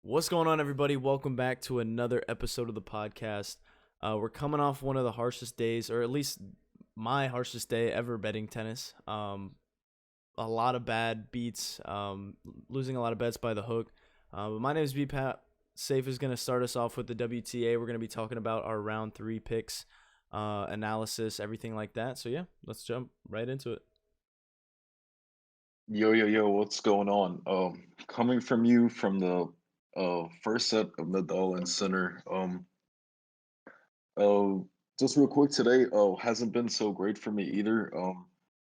What's going on, everybody? Welcome back to another episode of the podcast. We're coming off one of the harshest days, or at least my harshest day ever betting tennis. A lot of bad beats, losing a lot of bets by the hook. But my name is BPat. Safe is going to start us off with the WTA. We're going to be talking about our round three picks, analysis, everything like that. So, yeah, let's jump right into it. Yo, what's going on? Coming from you from the first set of Nadal and Sinner. Uh, just real quick today, hasn't been so great for me either.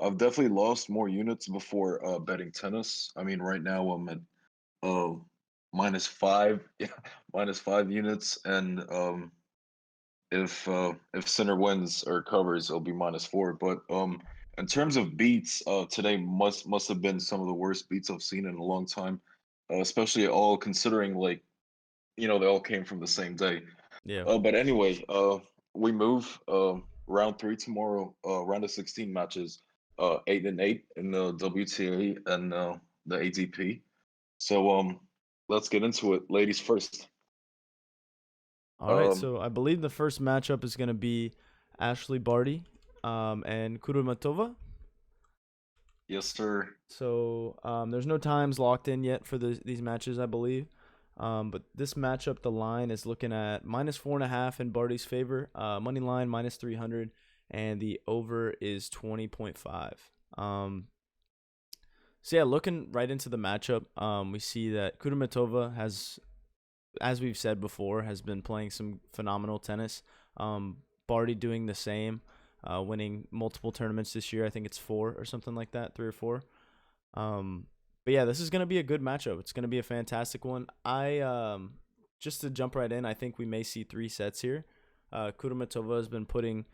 I've definitely lost more units before betting tennis. I mean, right now I'm at uh -5, yeah, -5 units, and if Sinner wins or covers, it'll be -4. But in terms of beats, today must have been some of the worst beats I've seen in a long time, especially all considering like they all came from the same day. Yeah. But anyway, we move round three tomorrow. Round of 16 matches, 8 and 8 in the WTA and the ATP. So let's get into it, ladies first. All right, Um, so I believe the first matchup is going to be Ashley Barty and Kurumatova. yes, sir. So there's no times locked in yet for these matches, I believe. But this matchup, the line is looking at -4.5 in Barty's favor, money line -300, and the over is 20.5. So yeah, looking right into the matchup, we see that Kudermetova has, as we've said before, has been playing some phenomenal tennis. Barty doing the same, winning multiple tournaments this year. I think it's 4 or something like that, 3 or 4. But yeah, this is gonna be a good matchup. It's gonna be a fantastic one. I just to jump right in, I think we may see 3 sets here. Kudermetova has been putting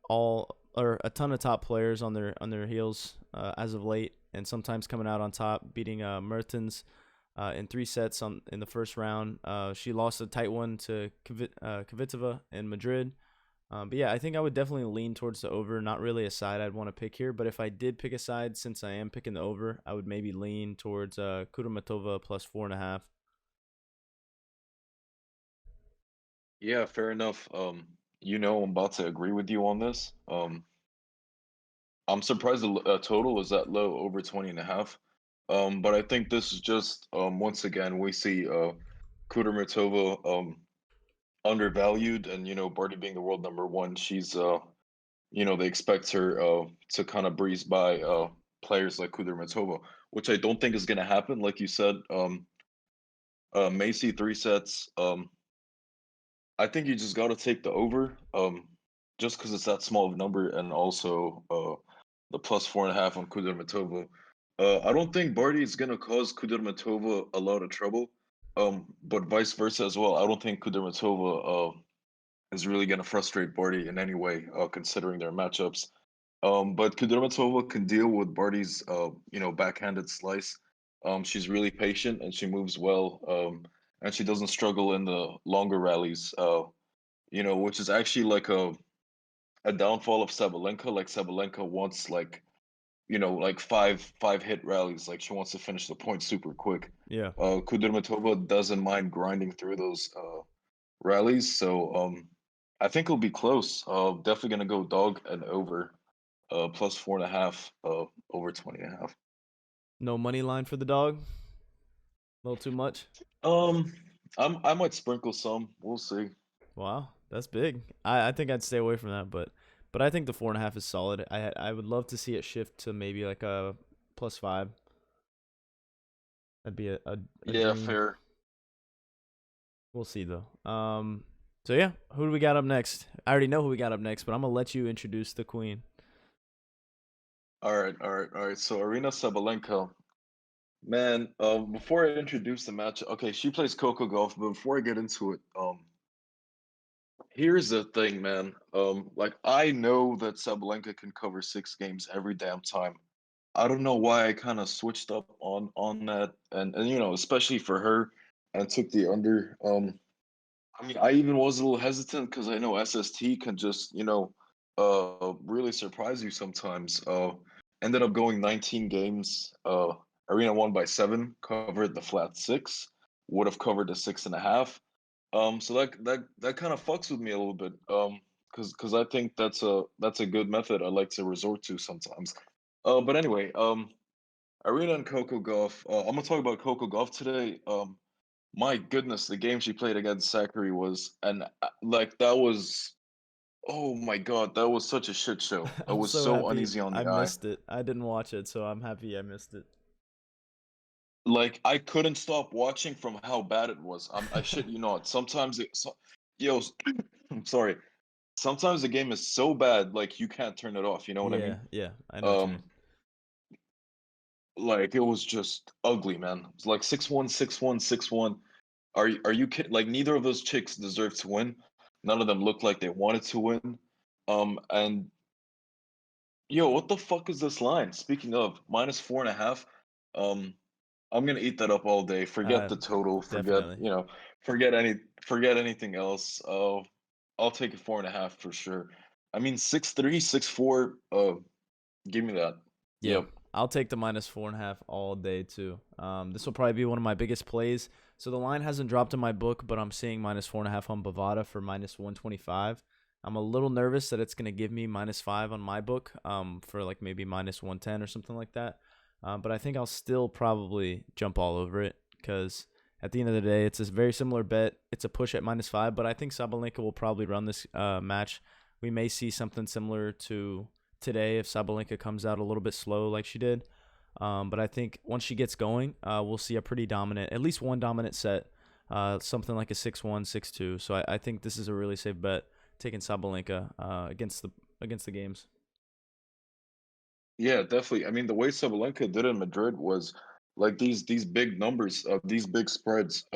all or a ton of top players on their heels as of late, and sometimes coming out on top, beating Mertens in 3 sets in the first round. She lost a tight one to Kvitova in Madrid. But yeah, I think I would definitely lean towards the over. Not really a side I'd want to pick here, but if I did pick a side, since I am picking the over, I would maybe lean towards Kudermetova +4.5. Yeah, fair enough. I'm about to agree with you on this. I'm surprised the total is that low, over 20 and a half. But I think this is just once again we see Kudermetova undervalued, and Barty being the world number one, she's they expect her to kind of breeze by players like Kudermetova, which I don't think is going to happen. Like you said, Macy 3 sets. I think you just got to take the over, just because it's that small of a number, and also the +4.5 on Kudermetova. I don't think Barty is gonna cause Kudermetova a lot of trouble, but vice versa as well. I don't think Kudermetova is really gonna frustrate Barty in any way, considering their matchups. But Kudermetova can deal with Barty's backhanded slice. She's really patient and she moves well. And she doesn't struggle in the longer rallies. Which is actually like a downfall of Sabalenka. Like Sabalenka wants like five hit rallies. Like she wants to finish the point super quick. Yeah. Kudermetova doesn't mind grinding through those rallies. So I think it'll be close. Definitely gonna go dog and over +4.5, over 20.5. No money line for the dog. A little too much. Um, I might sprinkle some. We'll see. Wow, that's big. I think I'd stay away from that, but I think the 4.5 is solid. I would love to see it shift to maybe like a +5. That'd be a Yeah, dream. fair. We'll see though. So yeah, who do we got up next? I already know who we got up next, but I'm gonna let you introduce the queen. All right. So Arina Sabalenka, man. Before I introduce the match, okay, she plays Coco Golf. But before I get into it, here's the thing, man. Like I know that Sabalenka can cover 6 games every damn time. I don't know why I kind of switched up on that, and especially for her, and took the under. I mean, I even was a little hesitant because I know SST can just, really surprise you sometimes. Ended up going 19 games. Arena won by 7, covered the flat 6, would have covered the 6.5. So that kind of fucks with me a little bit. Because I think that's a good method I like to resort to sometimes. But anyway, Arena and Coco Gauff. I'm gonna talk about Coco Gauff today. My goodness, the game she played against Zachary was, and like that was, oh my god, that was such a shit show. I I'm was so so happy uneasy on I the eye. missed it. I didn't watch it, so I'm happy I missed it. Like I couldn't stop watching from how bad it was. I shit you not. Yo, I'm sorry. Sometimes the game is so bad, like you can't turn it off. You know what I Yeah, mean? yeah, I know what you Um, mean. like it was just ugly, man. It's like 6-1, 6-1, 6-1. Are you kidding? Like neither of those chicks deserved to win. None of them looked like they wanted to win. And yo, what the fuck is this line? Speaking of -4.5, um, I'm gonna eat that up all day. Forget Uh, the total. Definitely. Forget any, forget anything else. I'll take a 4.5 for sure. I mean, 6-3, 6-4. Give me that. Yeah, Yep. I'll take the -4.5 all day too. This will probably be one of my biggest plays. So the line hasn't dropped in my book, but I'm seeing -4.5 on Bovada for -125. I'm a little nervous that it's gonna give me -5 on my book. For like maybe -110 or something like that. But I think I'll still probably jump all over it because at the end of the day, it's a very similar bet. It's a push at -5, but I think Sabalenka will probably run this match. We may see something similar to today if Sabalenka comes out a little bit slow like she did. But I think once she gets going, we'll see a pretty dominant, at least one dominant set, something like a 6-1, 6-2. So I think this is a really safe bet taking Sabalenka against the games. Yeah, definitely. I mean, the way Sabalenka did in Madrid was like these big numbers, these big spreads.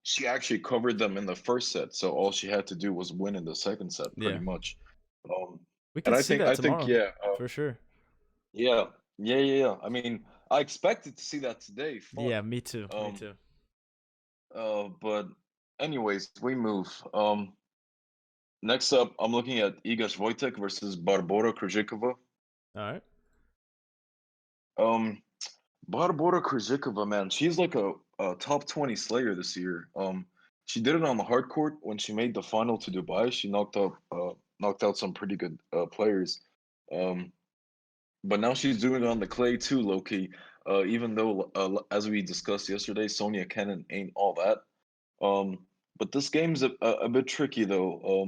She actually covered them in the first set, so all she had to do was win in the second set, pretty Yeah, much. Um, we and could see that I think, tomorrow yeah, for sure. yeah. I mean, I expected to see that today. Fuck. Yeah, me too. Me Um, too. but anyways, we move. Next up, I'm looking at Iga Swiatek versus Barbora Krejcikova. All right. Um, Barbora Krejcikova, man, she's like a top 20 slayer this year. She did it on the hard court when she made the final to Dubai. She knocked out some pretty good players. Um, but now she's doing it on the clay too, low key. Even though, as we discussed yesterday, Sonia Kennan ain't all that. Um, but this game's a bit tricky though.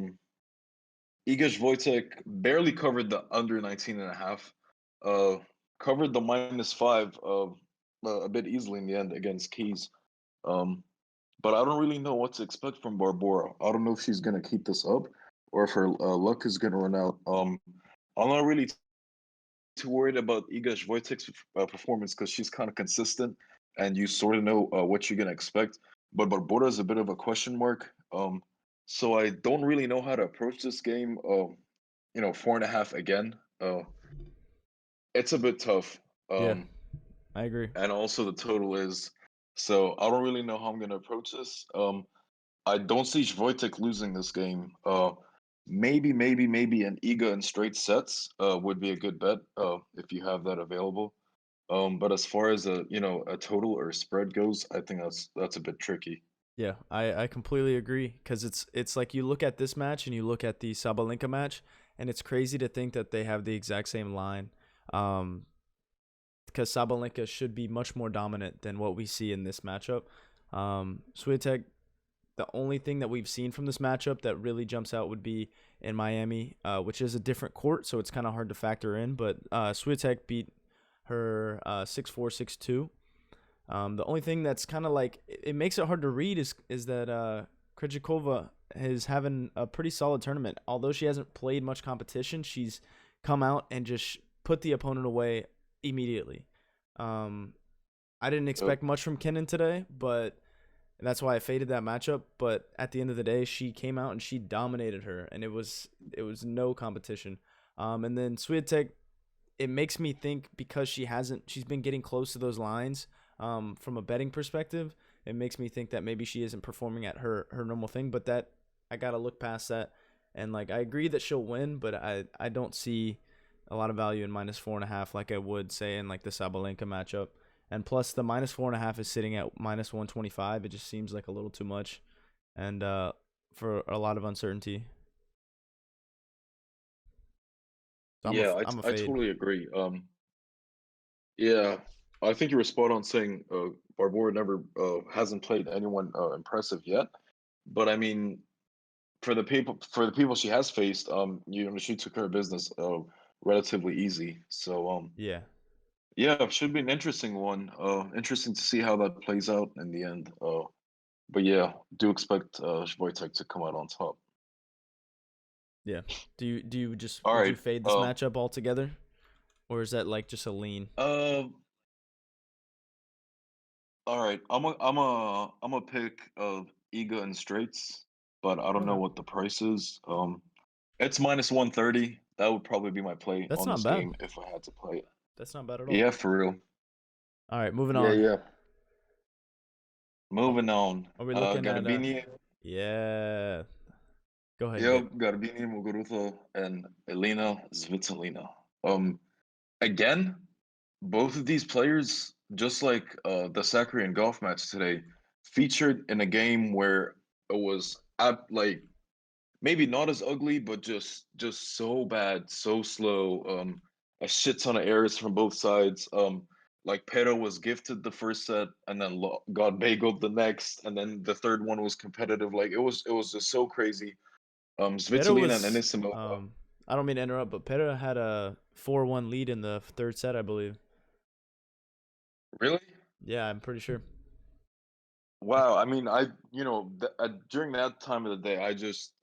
Iga Swiatek barely covered the under 19 and a half. Covered the -5 a bit easily in the end against Keys. Um, but I don't really know what to expect from Barbora. I don't know if she's gonna keep this up or if her luck is gonna run out. I'm not really too worried about Iga Swiatek's performance because she's kind of consistent and you sort of know what you're gonna expect. But Barbora is a bit of a question mark. So I don't really know how to approach this game. 4.5 again. It's a bit tough. Yeah, Um, I agree. and also the total is. So I don't really know how I'm gonna approach this. I don't see Wojtek losing this game. Maybe an Iga in straight sets would be a good bet if you have that available. But as far as a total or a spread goes, I think that's a bit tricky. Yeah, I completely agree because it's like you look at this match and you look at the Sabalenka match, and it's crazy to think that they have the exact same line. Um, because Sabalenka should be much more dominant than what we see in this matchup. Swiatek, the only thing that we've seen from this matchup that really jumps out would be in Miami, which is a different court, so it's kind of hard to factor in. But Swiatek beat her 6-4, 6-2. The only thing that's kind of like it makes it hard to read is that Krejcikova is having a pretty solid tournament. Although she hasn't played much competition, she's come out and just put the opponent away immediately. Um, I didn't Yep. expect much from Kenin today, but that's why I faded that matchup. But at the end of the day, she came out and she dominated her, and it was no competition. And then Swiatek, it makes me think because she's been getting close to those lines. From a betting perspective, it makes me think that maybe she isn't performing at her normal thing. But that I gotta look past that, and like I agree that she'll win, but I don't see a lot of value in -4.5 like I would say in like the Sabalenka matchup. and plus the -4.5 is sitting at -125. It just seems like a little too much, and for a lot of uncertainty. So Yeah, I'm a I fade. totally agree. Yeah, I think you were spot on saying Barbora never hasn't played anyone impressive yet. But I mean, for the people she has faced, she took her business relatively easy. So Yeah. yeah, it should be an interesting one. Interesting to see how that plays out in the end. But yeah, do expect Wojtek to come out on top. Yeah. Do you just All would you right. fade this matchup altogether, or is that like just a lean? Uh, all right. I'm a pick of Iga and straights, but I don't know Okay. what the price is. It's -130. That would probably be my play That's on not this bad. game if I had to play it. That's not bad at all. Yeah, for real. All right, moving Yeah, on. yeah. Are, Moving on. are we looking at Garbini, yeah. Go ahead, yep, get. Garbini, Muguruza, and Elena Svitolina. Um, Again, both of these players, just like the Sakkarian golf match today, featured in a game where it was like maybe not as ugly, but just so bad, so slow. A shit ton of errors from both sides. Like Pero was gifted the first set and then got bageled the next, and then the third one was competitive. Like it was just so crazy. Pera Svitolina and was Anisimova. I don't mean to interrupt, but Pera had a 4-1 lead in the third set, I believe. Really? Yeah, I'm pretty sure. Wow. I mean, during that time of the day, I just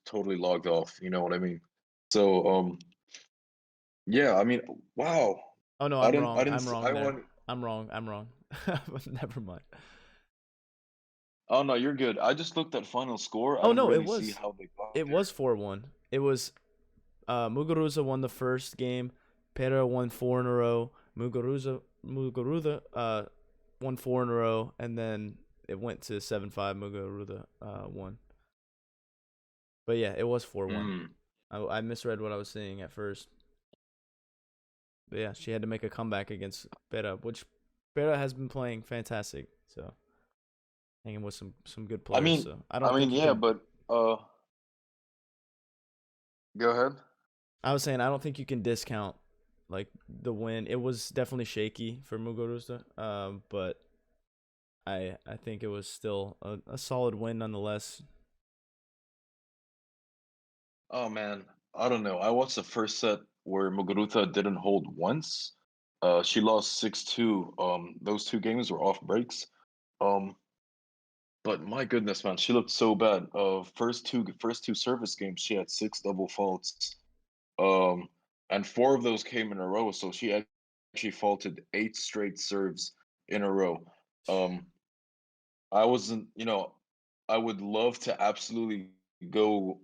totally logged off. You know what I mean? So yeah. I mean, wow. Oh no, I'm I wrong. didn't I'm see, wrong I there. want. I'm wrong. I'm wrong. Never mind. Oh no, you're good. I just looked at final score. I Oh didn't no, really see how they got it there. was 4-1. It was Muguruza won the first game. Pera won 4 in a row. Muguruza won 4 in a row, and then it went to 7-5. Muguruza won. But yeah, it was 4-1. Mm. I misread what I was saying at first. But yeah, she had to make a comeback against Pera, which Pera has been playing fantastic. So hanging with some good players. So I don't think you Yeah, can. but uh, go ahead. I was saying I don't think you can discount like the win. It was definitely shaky for Muguruza, but I think it was still a solid win nonetheless. Oh man, I don't know. I watched the first set where Muguruza didn't hold once. She lost 6-2. Those two games were off breaks. Um, but my goodness, man, she looked so bad. First two service games, she had six double faults. Um, and four of those came in a row, so she actually faulted eight straight serves in a row. Um, I wasn't, I would love to absolutely go,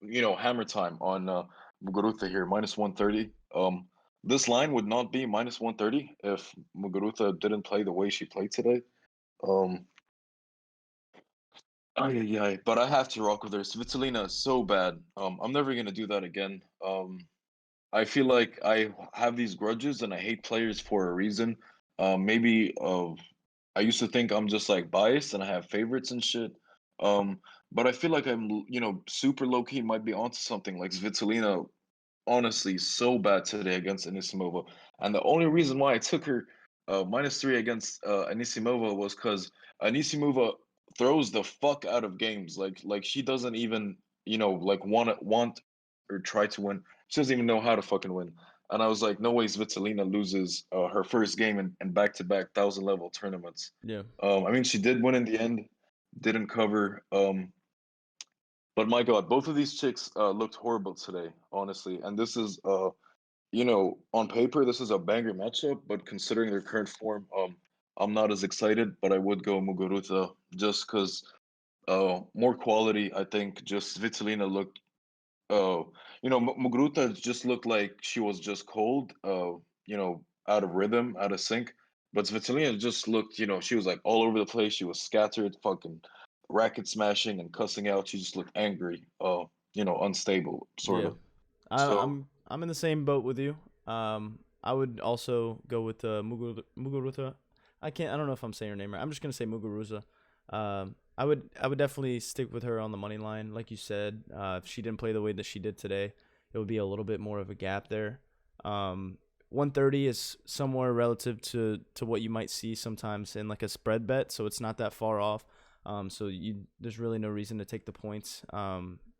hammer time on Muguruza here, -130. This line would not be -130 if Muguruza didn't play the way she played today. Um, yeah, but I have to rock with her. Svitolina is so bad. I'm never gonna do that again. I feel like I have these grudges and I hate players for a reason. Maybe I used to think I'm just like biased and I have favorites and shit. Um, but I feel like I'm, super low key might be onto something like Svitolina. Honestly, so bad today against Anisimova, and the only reason why I took her -3 against Anisimova was because Anisimova throws the fuck out of games. Like she doesn't even, like want or try to win. She doesn't even know how to fucking win. And I was like, no way Svitolina loses her first game in back-to-back 1,000 level tournaments. Yeah, I mean, she did win in the end, didn't cover. But my God, both of these chicks looked horrible today, honestly. And this is, on paper, this is a banger matchup. But considering their current form, I'm not as excited. But I would go Muguruza just because more quality. I think just Svitolina looked Muguruza just looked like she was just cold, out of rhythm, out of sync. But Svitolina just looked, she was like all over the place. She was scattered, fucking racket smashing and cussing out. She just looked angry, unstable, sort yeah. of. I, So, I'm in the same boat with you. I would also go with Muguruza. I don't know if I'm saying her name right. I'm just gonna say Muguruza. I would definitely stick with her on the money line, like you said. If she didn't play the way that she did today, it would be a little bit more of a gap there. 130 is somewhere relative to what you might see sometimes in like a spread bet, so it's not that far off. So there's really no reason to take the points.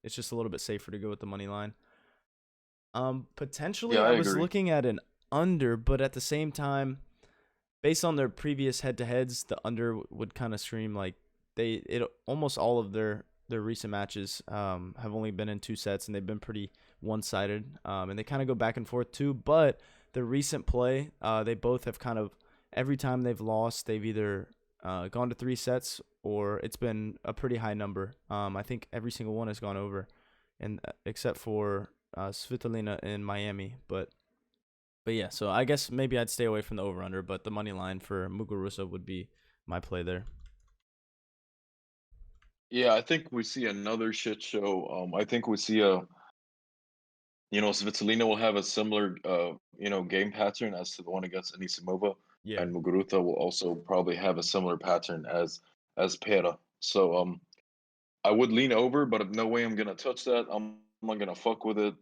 It's just a little bit safer to go with the money line. Yeah, Potentially, I I was agree. looking at an under, but at the same time, based on their previous head-to-heads, the under would kind of scream like it almost all of their recent matches have only been in two sets and they've been pretty one-sided, and they kind of go back and forth too. But the recent play, they both have kind of every time they've lost, they've either gone to three sets or it's been a pretty high number. I think every single one has gone over, and except for Svitolina in Miami, but yeah, so I guess maybe I'd stay away from the over under, but the money line for Muguruza would be my play there. Yeah, I think we see another shit show. I think we see Svitolina will have a similar, game pattern as to the one against Anisimova, Yeah. and Muguruza will also probably have a similar pattern as Pera. So, I would lean over, but no way I'm gonna touch that. I'm not gonna fuck with it.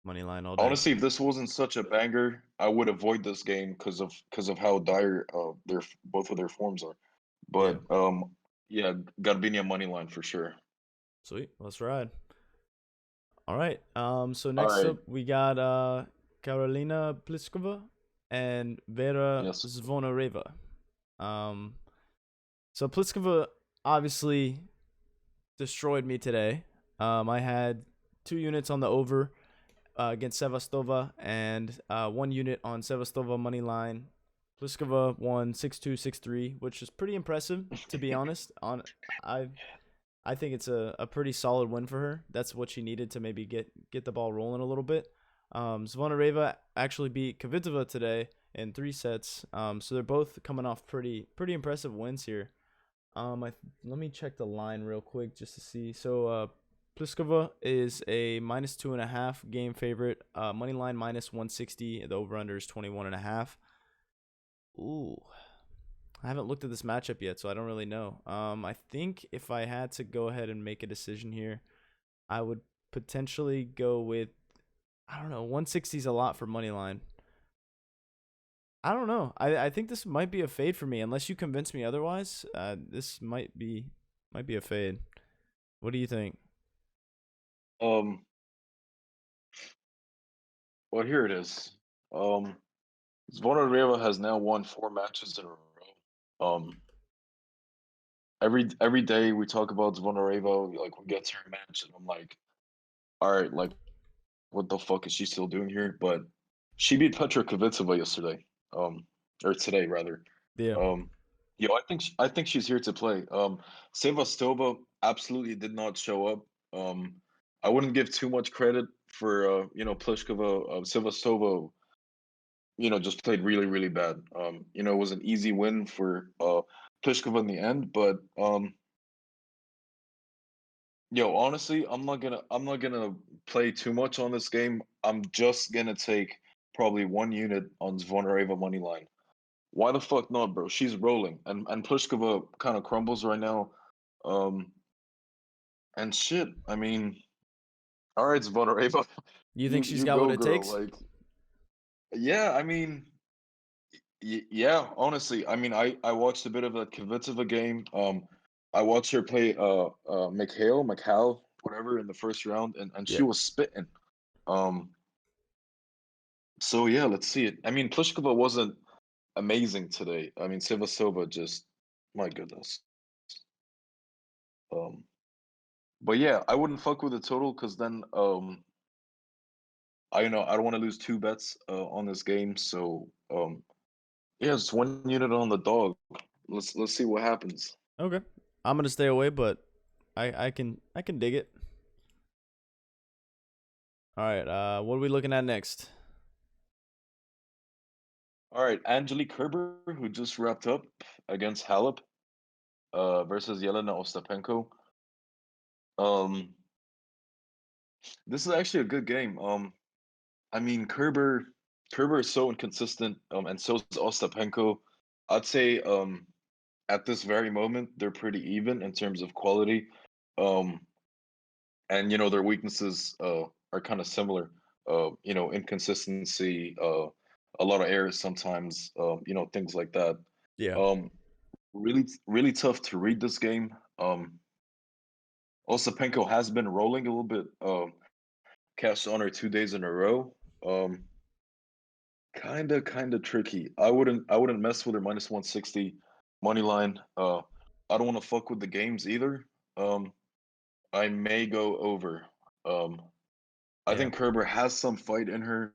Money line all day. Honestly, if this wasn't such a banger, I would avoid this game because of how dire their both of their forms are. Yeah. But yeah, Garbina money line for sure. Sweet. Let's ride. All right. So All next right. up we got Karolina Pliskova and Vera Yes. Zvonareva. Um so Pliskova obviously destroyed me today. I had 2 units on the over against Sevastova and 1 unit on Sevastova money line. Pliskova won 6-2, 6-3, which is pretty impressive to be honest. I I think it's a pretty solid win for her. That's what she needed to maybe get the ball rolling a little bit. Zvonareva actually beat Kvitova today in 3 sets. So they're both coming off pretty impressive wins here. Let me check the line real quick just to see. So Pliskova is a -2.5 game favorite. Money line -160. The over under is 21.5. Ooh, I haven't looked at this matchup yet, so I don't really know. I think if I had to go ahead and make a decision here, I would potentially go with, I don't know, 160 is a lot for money line. I don't know. I think this might be a fade for me unless you convince me otherwise. This might be a fade. What do you think? Um. Well, here it is. Um. Zvonareva has now won 4 matches in a row. Every day we talk about Zvonareva, like we get to her match, and I'm like, all right, like what the fuck is she still doing here? But she beat Petra Kvitova yesterday, um, or today rather. Yeah. Um, I think she's here to play. Sevastova absolutely did not show up. Um, I wouldn't give too much credit for Pliskova. Sevastova, just played really really bad. It was an easy win for Pliskova in the end, but honestly, I'm not gonna play too much on this game. I'm just gonna take probably 1 unit on Zvonareva money line. Why the fuck not, bro? She's rolling, and Pliskova kind of crumbles right now. Um, and shit. I mean, all right, Zvonareva, You think you she's you got what go, it girl. takes? Like, yeah. I mean, yeah. Honestly, I mean, I watched a bit of that Kvitova game. I watched her play Mikhail, whatever, in the first round, and she Yeah. was spitting. Um, so yeah, let's see it. I mean, Pliskova wasn't amazing today. I mean, Sevastova just, my goodness. Um, but yeah, I wouldn't fuck with the total because then I don't want to lose 2 bets on this game. So yeah, it's 1 unit on the dog. Let's see what happens. Okay. I'm gonna stay away, but I can dig it. All right. What are we looking at next? All right, Angelique Kerber, who just wrapped up against Halep, versus Yelena Ostapenko. Um, this is actually a good game. I mean, Kerber. Kerber is so inconsistent, and so is Ostapenko. I'd say at this very moment they're pretty even in terms of quality, um, and their weaknesses are kind of similar. Inconsistency, a lot of errors sometimes, things like that. Yeah. Um, really tough to read this game. Ostapenko has been rolling a little bit. Cast on her 2 days in a row. Kinda tricky. I wouldn't mess with her minus 160 money line. I don't want to fuck with the games either. Um, I may go over. Um, I Yeah. think Kerber has some fight in her.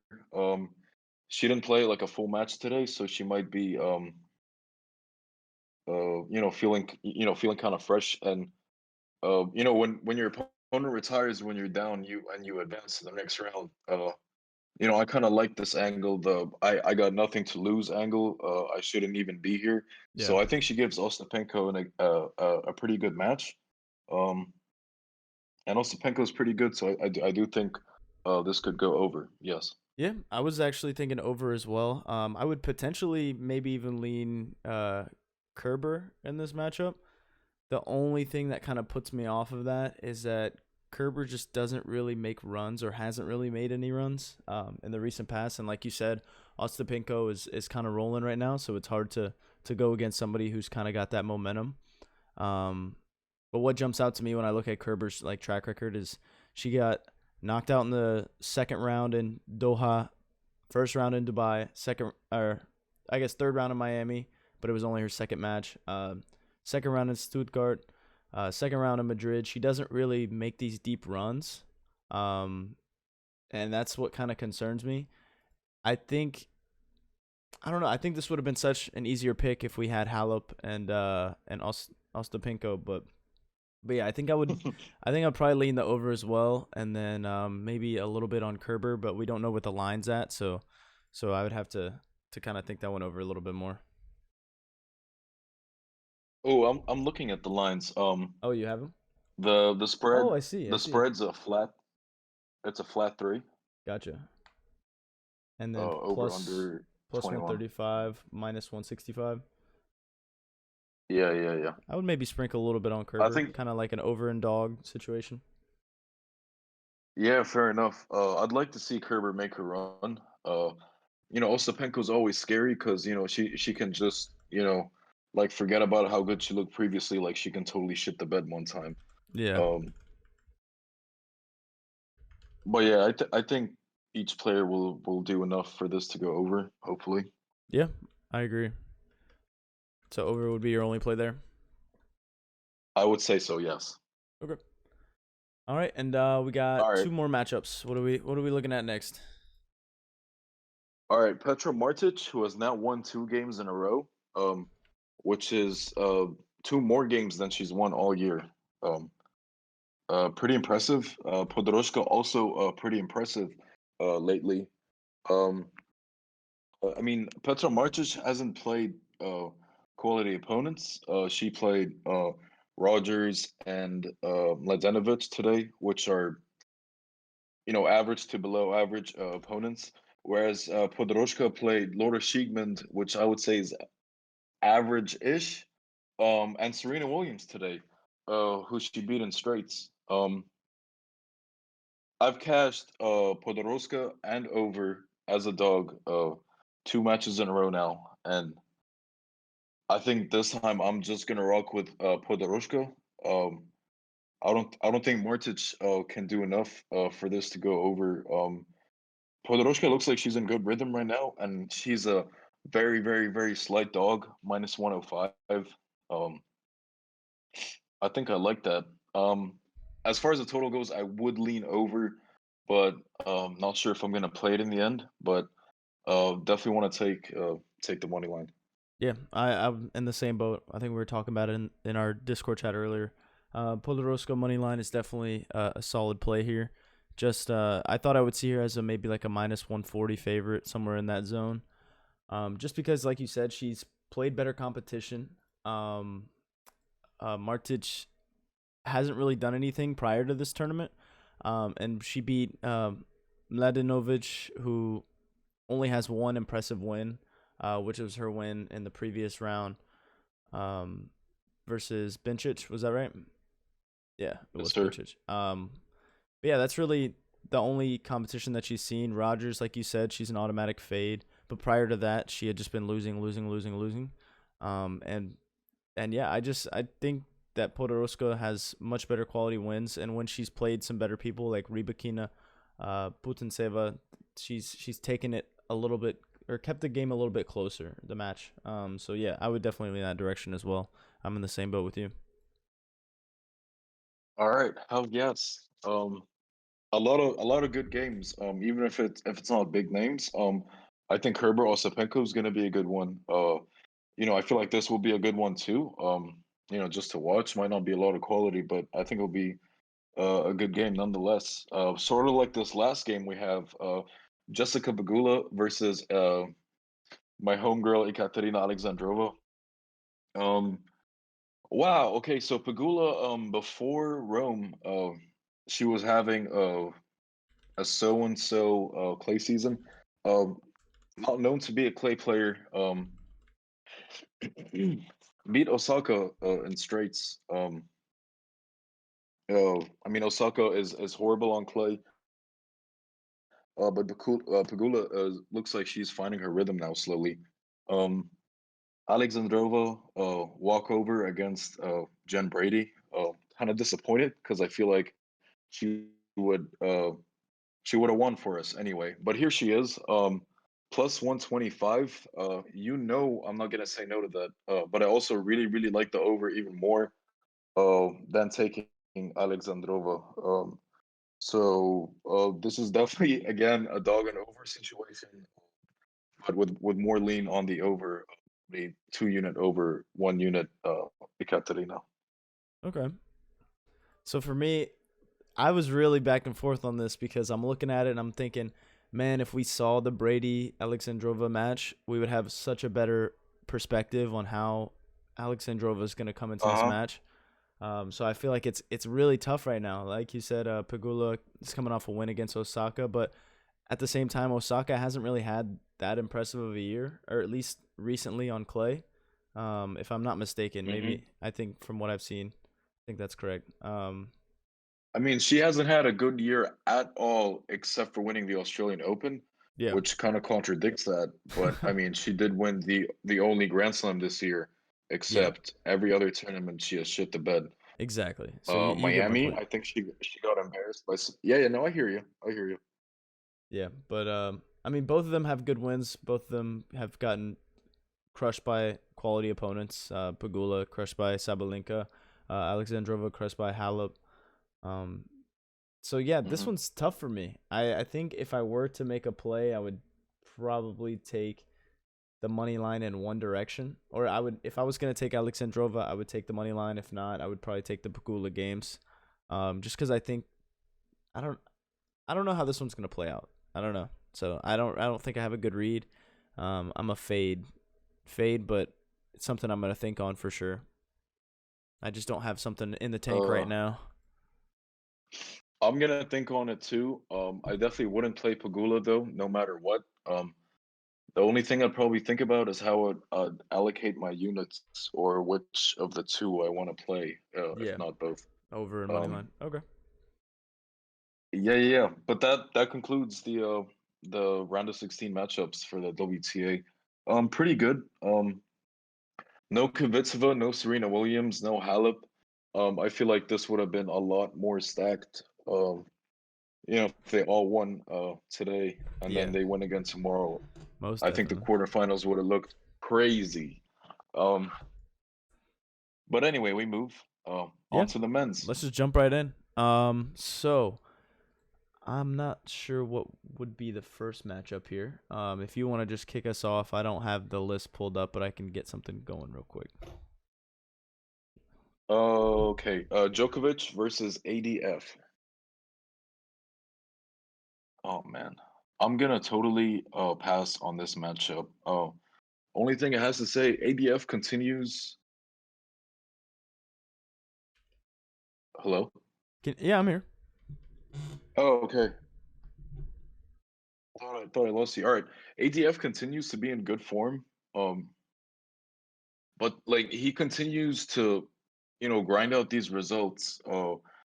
She didn't play like a full match today, so she might be feeling kind of fresh. And when your opponent retires when you're down, you advance to the next round. I kind of like this angle, the I got nothing to lose angle. I shouldn't even be here. Yeah. So I think she gives Ostapenko a pretty good match. Um, and Ostapenko is pretty good, so I do think this could go over. Yes. Yeah, I was actually thinking over as well. I would potentially maybe even lean Kerber in this matchup. The only thing that kind of puts me off of that is that Kerber just doesn't really make runs or hasn't really made any runs in the recent past. And like you said, Ostapinko is kind of rolling right now, so it's hard to go against somebody who's kind of got that momentum. Um, but what jumps out to me when I look at Kerber's like track record is she got knocked out in the second round in Doha, first round in Dubai, second or I guess third round in Miami, but it was only her second match. Second round in Stuttgart, second round in Madrid. She doesn't really make these deep runs, um, and that's what kind of concerns me. I think I don't know. I think this would have been such an easier pick if we had Halep and Ostapinko, but yeah, I think I'd probably lean the over as well, and then maybe a little bit on Kerber, but we don't know what the line's at, so I would have to kind of think that one over a little bit more. Oh, I'm looking at the lines. Oh, you have him? The spread Oh, I see, I the see. spread's a flat. It's a flat three. Gotcha. And then Over under plus 21. 135, minus 165. Yeah, yeah, yeah. I would maybe sprinkle a little bit on I Kerber, think kind of like an over and dog situation. Yeah, fair enough. I'd like to see Kerber make a run. Ostapenko's always scary because she can just like forget about how good she looked previously. Like she can totally shit the bed one time. Yeah. Um, but yeah, I think each player will do enough for this to go over. Hopefully, Yeah, I agree. So over would be your only play there. I would say so. Yes. Okay. All right, and we All got right, two more matchups. What are we looking at next? all right. Petra Martic, who has now won 2 games in a row, um, which is two more games than she's won all year. Um, pretty impressive. Podoroshka also pretty impressive lately. Um, I mean, Petra Martic hasn't played quality opponents. She played Rogers and Mladenovic today, which are average to below average opponents. Whereas Podoroshka played Laura Schiegmund, which I would say is average-ish, and Serena Williams today, who she beat in straights. I've cashed Podoroska and over as a dog 2 matches in a row now, and I think this time I'm just gonna rock with Podoroska. Um, I don't think Martic can do enough for this to go over. Podoroska looks like she's in good rhythm right now, and she's a very, very, very slight dog, minus 105. Um, I think I like that. As far as the total goes, I would lean over, but not sure if I'm gonna play it in the end. But definitely want to take the money line. Yeah, I'm in the same boat. I think we were talking about it in our Discord chat earlier. Podoroska money line is definitely a solid play here. Just I thought I would see her as a maybe like a minus 140 favorite somewhere in that zone. Just because, like you said, she's played better competition. Martic hasn't really done anything prior to this tournament, and she beat Mladenovic, who only has one impressive win, which was her win in the previous round um, versus Bencic. Was that right? Yeah, it Yes, was sir. Bencic. But yeah, that's really the only competition that she's seen. Rogers, like you said, she's an automatic fade. But prior to that, she had just been losing, losing, losing, losing. Um, and and yeah, I think that Podoroska has much better quality wins, and when she's played some better people like Rybakina, Putintseva, she's taken it a little bit or kept the game a little bit closer. The match. So yeah, I would definitely lean that direction as well. I'm in the same boat with you. All right. Hell yes. A lot of good games. Even if it's not big names. I think Herbert Ostapenko is going to be a good one. I feel like this will be a good one too. Just to watch. Might not be a lot of quality, but I think it'll be a good game nonetheless. Sort of like this last game we have. Jessica Pegula versus my homegirl Ekaterina Alexandrova. Um, wow. Okay, so Pegula, before Rome, she was having a so and so clay season. Um, Not known to be a clay player. Beat Osaka in straights. I mean Osaka is horrible on clay. But Pegula looks like she's finding her rhythm now slowly. Um, Alexandrova walkover against Jen Brady. Kind of disappointed because I feel like she would she would have won for us anyway. But here she is, plus 125. I'm not gonna say no to that. But I also really really like the over even more than taking Alexandrova. This is definitely again a dog and over situation, but with more lean on the over, the 2 unit over 1 unit Ekaterina. Okay. So for me, I was really back and forth on this because I'm looking at it and I'm thinking, man, if we saw the Brady Alexandrova match, we would have such a better perspective on how Alexandrova is going to come into Uh this huh. match. So I feel like it's really tough right now. Like you said, Pegula is coming off a win against Osaka, but at the same time, Osaka hasn't really had that impressive of a year, or at least recently on clay. If I'm not mistaken, maybe hmm I think from what I've seen, I think that's correct. I mean, she hasn't had a good year at all, except for winning the Australian Open, Yeah. which kind of contradicts that. But I mean, she did win the only Grand Slam this year, Yeah, except every other tournament she has shit the bed. exactly. So you get my Miami, point. I think she got embarrassed by. Yeah, yeah. No, I hear you. I hear you. Yeah, but I mean, both of them have good wins. Both of them have gotten crushed by quality opponents. Pagula crushed by Sabalenka. Alexandrova crushed by Halep. Um, so yeah, this hmm one's tough for me. I think if I were to make a play, I would probably take the money line in one direction, or I would if I was gonna take Alexandrova, I would take the money line. If not, I would probably take the Pagula games. Just because I think I don't I don't know how this one's gonna play out. I don't know. So I don't think I have a good read. I'm a fade, but it's something I'm gonna think on for sure. I just don't have something in the tank right Uh, now. I'm gonna think on it too. I definitely wouldn't play Pagula though, no matter what. The only thing I'd probably think about is how I'd allocate my units or which of the two I want to play, if Yeah, not both. over and money Um, line. Okay. yeah, yeah, yeah. But that concludes the round of 16 matchups for the WTA. Pretty good. No Kvitova, no Serena Williams, no Halep. I feel like this would have been a lot more stacked. If they all won today and then Yeah, they win again tomorrow, most I think the definitely. quarterfinals would have looked crazy. Um, but anyway, we move Yeah. on to the men's. Let's just jump right in. So I'm not sure what would be the first matchup here. If you want to just kick us off, I don't have the list pulled up, but I can get something going real quick. Okay, Djokovic versus ADF. Oh man, I'm gonna totally pass on this matchup. Only thing it has to say, ADF continues. Hello. Yeah, I'm here. Oh, okay. thought I lost you. All right, ADF continues to be in good form. Um, but like he continues to, grind out these results.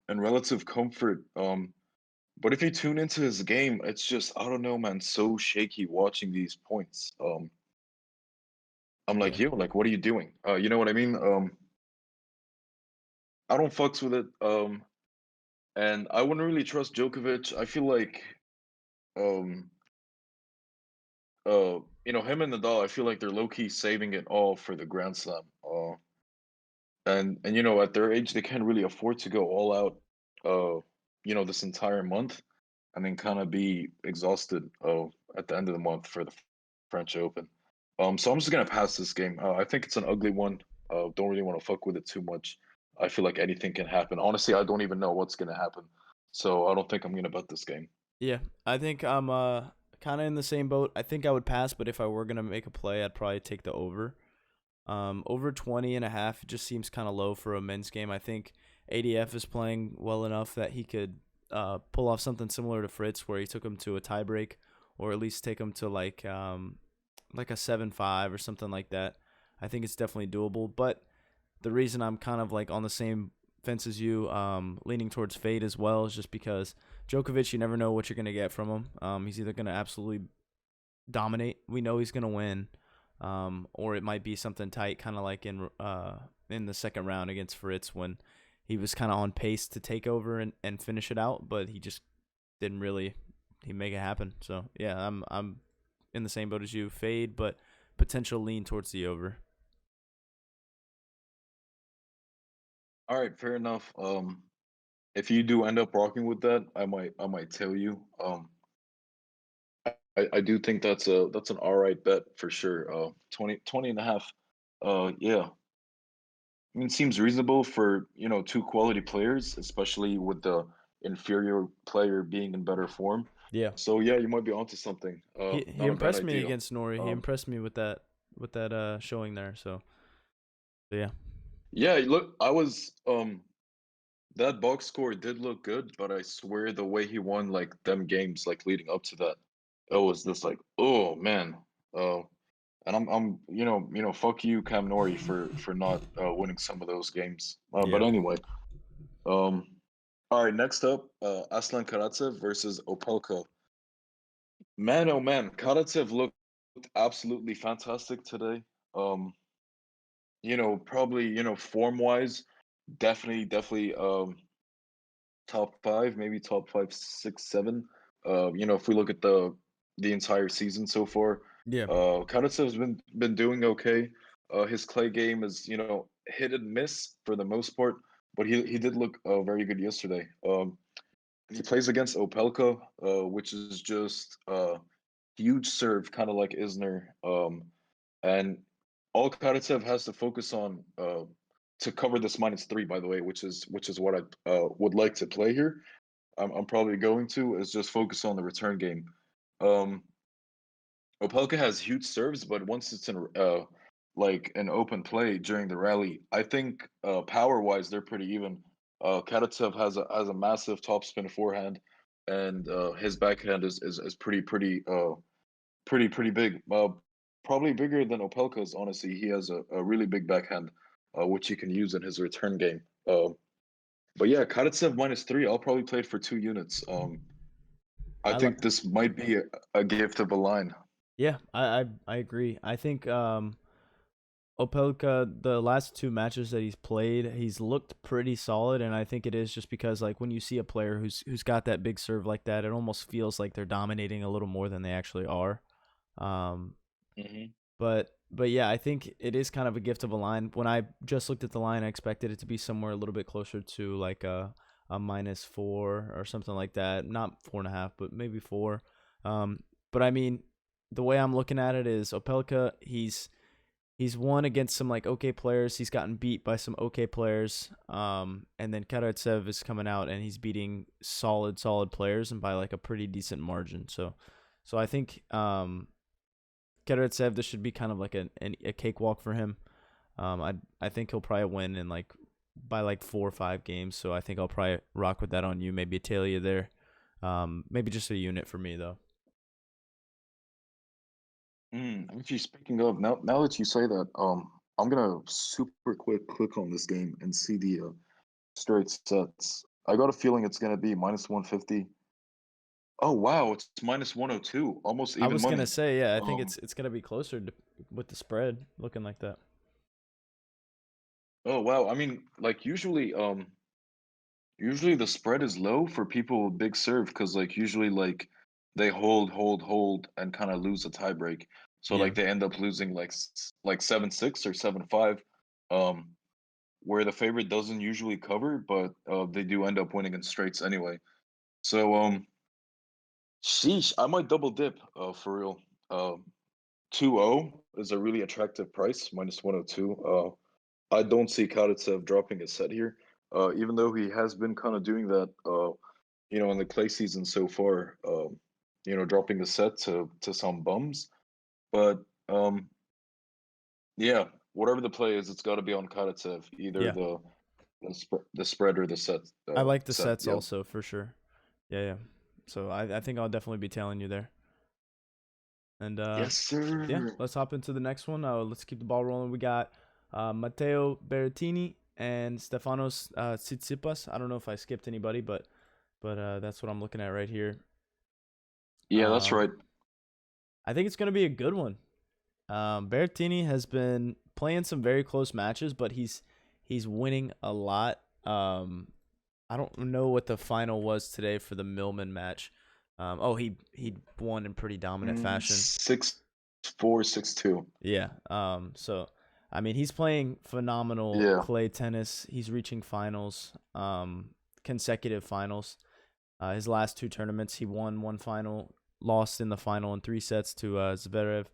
And relative comfort. But if you tune into his game, it's just I don't know, man, so shaky watching these points. I'm like, Yeah. yo, like, what are you doing? You know what I mean? I don't fucks with it. And I wouldn't really trust Djokovic. I feel like, um, him and Nadal. I feel like they're low key saving it all for the Grand Slam. And at their age, they can't really afford to go all out. This entire month, and then kind of be exhausted. At the end of the month for the French Open. So I'm just gonna pass this game. I think it's an ugly one. Don't really want to fuck with it too much. I feel like anything can happen. Honestly, I don't even know what's gonna happen. So I don't think I'm gonna bet this game. Yeah, I think I'm kind of in the same boat. I think I would pass, but if I were gonna make a play, I'd probably take the over. Over 20.5 just seems kind of low for a men's game. I think ADF is playing well enough that he could pull off something similar to Fritz, where he took him to a tiebreak, or at least take him to like a 7-5 or something like that. I think it's definitely doable. But the reason I'm kind of like on the same fence as you, leaning towards fade as well, is just because Djokovic, you never know what you're gonna get from him. He's either gonna absolutely dominate. We know he's gonna win, or it might be something tight, kind of like in the second round against Fritz when he was kind of on pace to take over and finish it out, but he just didn't really he make it happen. So yeah, I'm in the same boat as you, fade, but potential lean towards the over. All right, fair enough. If you do end up rocking with that, I might tell you. I do think that's an all right bet for sure. 20 and a half. Yeah. I mean, seems reasonable for, two quality players, especially with the inferior player being in better form. Yeah, So yeah, you might be onto something. he Not a bad impressed me idea. against Nori. He Um, impressed me with that showing there. So yeah, yeah, look, I was that box score did look good, but I swear the way he won like them games like leading up to that, it was just like, oh man. Uh, and fuck you, Cam Nori, for not winning some of those games. But yeah. anyway, um, all right, next up, Aslan Karatsev versus Opelka. Man, oh man, Karatsev looked absolutely fantastic today. Um, probably, form wise, definitely top five, maybe top five, six, seven. If we look at the entire season so far, Yeah. Karatsev has been doing okay. His clay game is, hit and miss for the most part, but he did look very good yesterday. He plays against Opelka, which is just huge serve, kind of like Isner. And all Karatsev has to focus on to cover this -3, by the way, which is what I would like to play here. I'm probably going to is just focus on the return game. Um, Opelka has huge serves, but once it's in like an open play during the rally, I think power wise they're pretty even. Karatsev has a massive topspin forehand, and his backhand is pretty big. Probably bigger than Opelka's. Honestly, he has a really big backhand, which he can use in his return game. But yeah, Karatsev -3. I'll probably play it for 2 units. I I like. think this might be a gift of a line. Yeah, I agree. I think Opelka, the last two matches that he's played, he's looked pretty solid, and I think it is just because like when you see a player who's got that big serve like that, it almost feels like they're dominating a little more than they actually are. Um, Hmm. but yeah, I think it is kind of a gift of a line. When I just looked at the line, I expected it to be somewhere a little bit closer to like a -4 or something like that. Not 4.5, but maybe 4. But I mean, the way I'm looking at it is Opelka, he's won against some like okay players. He's gotten beat by some okay players. And then Karatsev is coming out and he's beating solid players and by like a pretty decent margin. So I think Karatsev, this should be kind of like a cakewalk for him. I think he'll probably win in like by like 4 or 5 games. So I think I'll probably rock with that on you. Maybe a Talia there. Maybe just a unit for me though. Actually, speaking of now that you say that, I'm gonna super quick click on this game and see the straight sets. I got a feeling it's gonna be minus 150. Oh wow, it's minus 102, almost I even was gonna money. say, yeah, I think Um, it's gonna be closer with the spread looking like that. oh wow, I mean, like usually the spread is low for people with big serve because like usually like they hold, and kind of lose a tiebreak. So Yeah, like they end up losing like 7-6 or 7-5, um, where the favorite doesn't usually cover, but they do end up winning in straights anyway. So sheesh, I might double dip for real. 2-0 is a really attractive price, minus 102. I don't see Karatsev dropping a set here, even though he has been kind of doing that, in the clay season so far, dropping a set to some bums. But um, yeah, whatever the play is, it's got to be on Karatsev, either yeah. the spread or the set. I like the Set, sets yeah. also for sure. Yeah, yeah. So I think I'll definitely be tailing you there. And Yes, yeah, sir. let's hop into the next one. Let's keep the ball rolling. We got Matteo Berrettini and Stefanos Tsitsipas. I don't know if I skipped anybody, but that's what I'm looking at right here. Yeah, that's Um, right. I think it's gonna be a good one. Berrettini has been playing some very close matches, but he's winning a lot. I don't know what the final was today for the Millman match. He won in pretty dominant fashion. 6-4, 6-2. Yeah. So I mean, he's playing phenomenal Yeah. clay tennis. He's reaching finals, consecutive finals. His last two tournaments, he won one final, lost in the final in three sets to Zverev.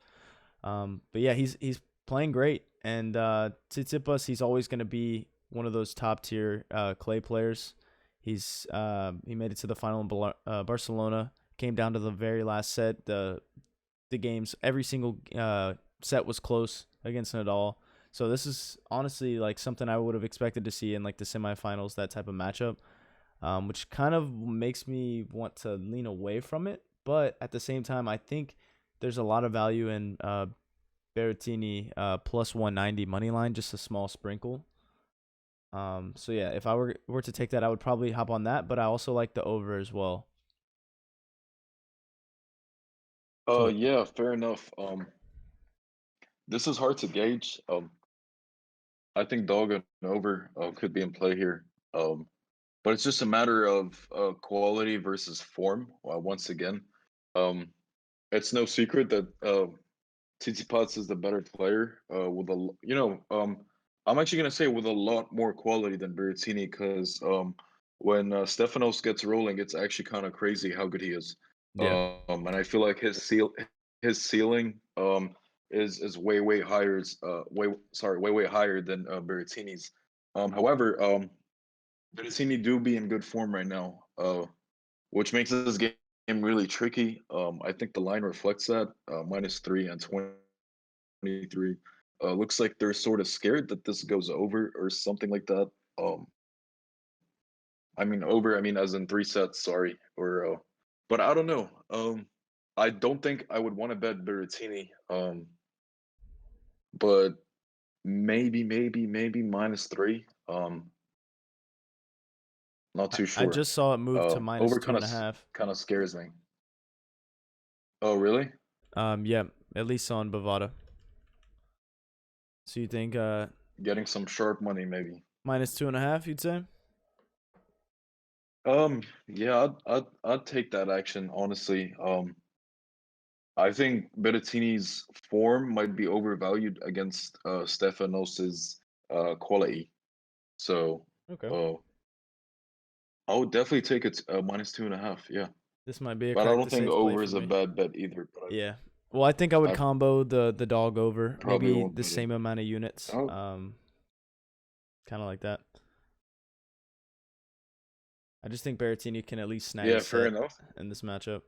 But yeah, he's playing great, and Tsitsipas, he's always going to be one of those top tier clay players. He made it to the final in Barcelona. Came down to the very last set. The games, every single set was close against Nadal. So this is honestly like something I would have expected to see in like the semifinals, that type of matchup, which kind of makes me want to lean away from it. But at the same time, I think there's a lot of value in Berrettini plus 190 money line, just a small sprinkle. So yeah, if I were to take that, I would probably hop on that. But I also like the over as well. So Yeah, fair enough. This is hard to gauge. I think dog and over could be in play here. But it's just a matter of quality versus form. Once again, um, it's no secret that Tsitsipas is the better player. I'm actually gonna say with a lot more quality than Berrettini because when Stefanos gets rolling, it's actually kind of crazy how good he is. yeah, And I feel like his ceiling is way higher way higher than Berrettini's. However, Berrettini do be in good form right now, which makes this game really tricky. I think the line reflects that -3 and 23. Looks like they're sort of scared that this goes over or something like that. Um, I mean over. I mean as in three sets. Sorry, or but I don't know. I don't think I would want to bet Berrettini. But maybe -3. Not too I sure. just saw it move to minus Over two and a half. kind of scares me. Oh really? Yeah, at least on Bovada. So you think Getting some sharp money maybe. minus 2.5? You'd say? Yeah, I'd take that action honestly. I think Berrettini's form might be overvalued against Stefanos's quality. So, Okay. uh, I would definitely take it -2.5. Yeah, This might be a but I correct don't to think safe play over for is a me. bad bet either. But Yeah. Well, I think I would I combo the dog over, probably maybe won't the bet it. same amount of units. Oh, Kind of like that. I just think Berrettini can at least snag a yeah, fair set enough. in this matchup.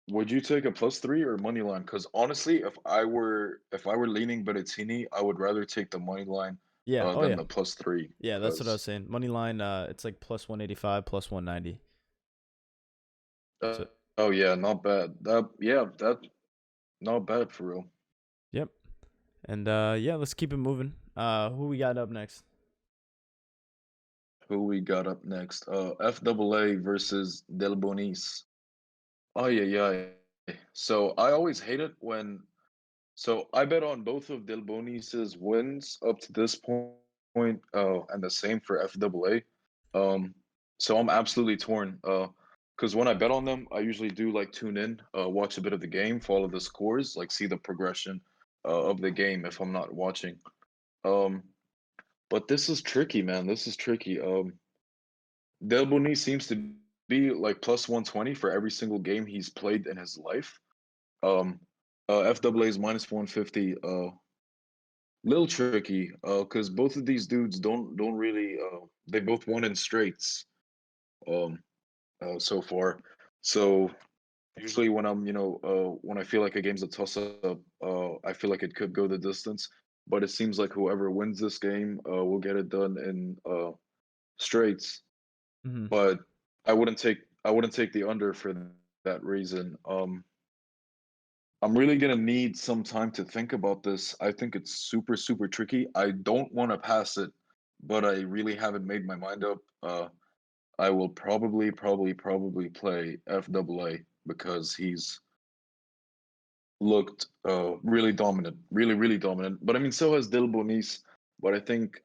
Would you take a +3 or money line? Because honestly, if I were leaning Berrettini, I would rather take the money line Yeah. Oh than yeah. the +3. Yeah, that's what I was Because saying. Money line, it's like plus 185, plus 190. uh, So oh yeah, not bad. That yeah that not bad for real. Yep. And yeah, let's keep it moving. Who we got up next? Who we got up next? FAA versus Del Bonis. Oh yeah, yeah. So I always hate it when. So I bet on both of Del Bonis's wins up to this point. And the same for FAA. Um, so I'm absolutely torn. Because when I bet on them, I usually do like tune in, watch a bit of the game, follow the scores, like see the progression of the game if I'm not watching. Um, but this is tricky, man. This is tricky. Del Boni seems to be like plus 120 for every single game he's played in his life. Um, FAA is minus 150. Little tricky. Because both of these dudes don't really. They both won in straights. Um, so far. So usually when when I feel like a game's a toss up, I feel like it could go the distance. But it seems like whoever wins this game, will get it done in straights. Hmm. But I wouldn't take the under for that reason. I'm really gonna need some time to think about this. I think it's super tricky. I don't want to pass it, but I really haven't made my mind up. I will probably play FAA because he's looked really dominant, really dominant. But I mean, so has Dil Bonis. But I think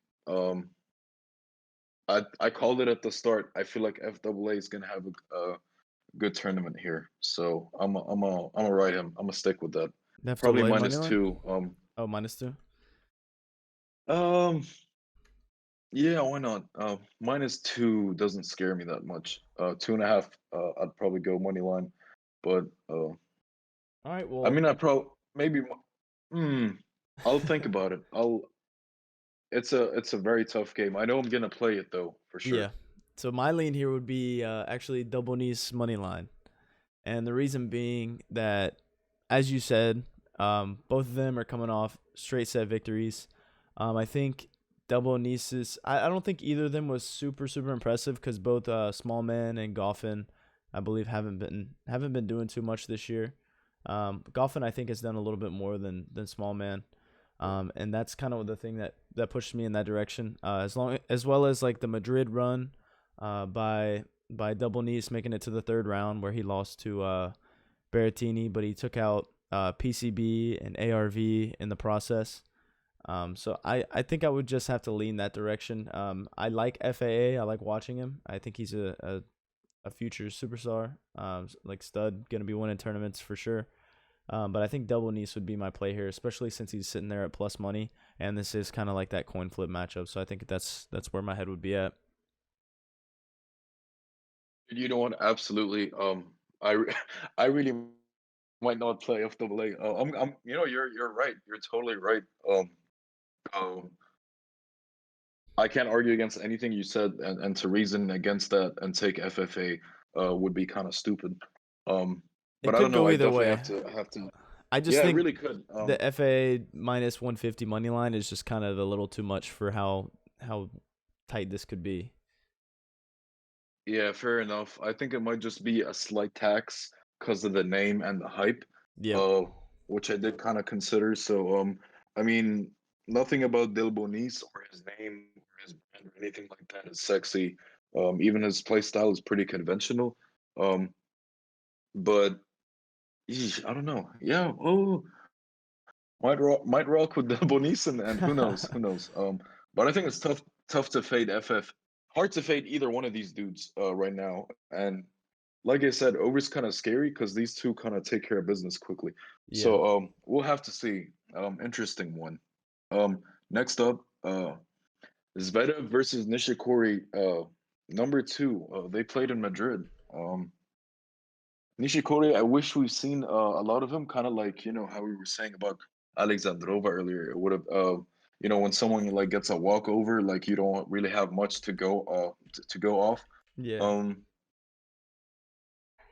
I called it at the start. I feel like FAA is gonna have a good tournament here. So I'm a ride him. I'm gonna stick with that. Probably FAA money minus line? two. Oh, -2. Um, yeah, why not? Minus two doesn't scare me that much. Two and a half. I'd probably go money line, but All right. I Well, mean, I probably maybe. Hmm. I'll think about it. I'll. It's a very tough game. I know I'm gonna play it though for yeah. sure. So my lean here would be actually double knees money line, and the reason being that, as you said, both of them are coming off straight set victories. I think double Nice's. I don't think either of them was super impressive because both small man and Goffin, I believe, haven't been doing too much this year. Goffin I think has done a little bit more than small man. And that's kind of the thing that pushed me in that direction. As well as like the Madrid run, by Double Nice making it to the third round where he lost to Berrettini, but he took out PCB and ARV in the process. So I think I would just have to lean that direction. I like FAA. I like watching him. I think he's a future superstar, like stud, gonna be winning tournaments for sure. But I think double Nice would be my play here, especially since he's sitting there at plus money, and this is kind of like that coin flip matchup. So I think that's where my head would be at. You know what? Absolutely. I really might not play FAA. You're right. You're totally right. Um, I can't argue against anything you said, and to reason against that and take FFA would be kind of stupid. It But I don't could know. go I either definitely way. have to. I just Yeah, it think really could. the FA minus 150 money line is just kind of a little too much for how tight this could be. Yeah, fair enough. I think it might just be a slight tax because of the name and the hype, Yep. uh, which I did kind of consider. So, I mean, nothing about Dil Bonis or his name or his brand or anything like that is sexy. Even his play style is pretty conventional. Um, but I don't know. Yeah. Oh, might rock with the Bonis and who knows. But I think it's tough to fade FF. Hard to fade either one of these dudes right now. And like I said, over's kind of scary because these two kind of take care of business quickly. Yeah. So we'll have to see. Interesting one. Next up, Zverev versus Nishikori. Number two. They played in Madrid. Nishikori, I wish we've seen a lot of him, kind of like how we were saying about Alexandrova earlier. It would have, when someone like gets a walkover, like you don't really have much to go to go off. Yeah. Um,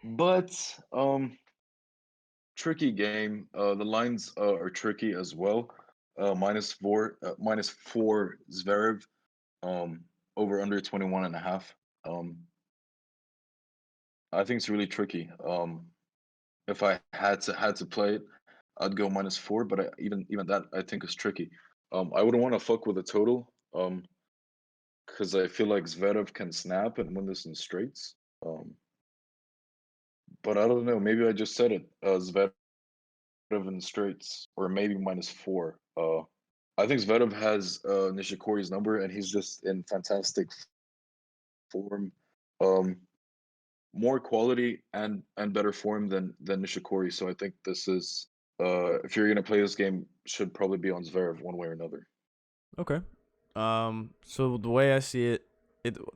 but tricky game. The lines are tricky as well. Minus four Zverev. Um, over under 21 and a half. Um, I think it's really tricky. If I had to play it. I'd go -4, but even that I think is tricky. I wouldn't want to fuck with a total, because I feel like Zverev can snap and win this in straights. Um, but I don't know. Maybe I just said it. Zverev in straights, or maybe -4. I think Zverev has Nishikori's number, and he's just in fantastic form. Um, More quality and better form than Nishikori. So I think this is if you're gonna play this game, should probably be on Zverev one way or another. Okay. So the way I see it,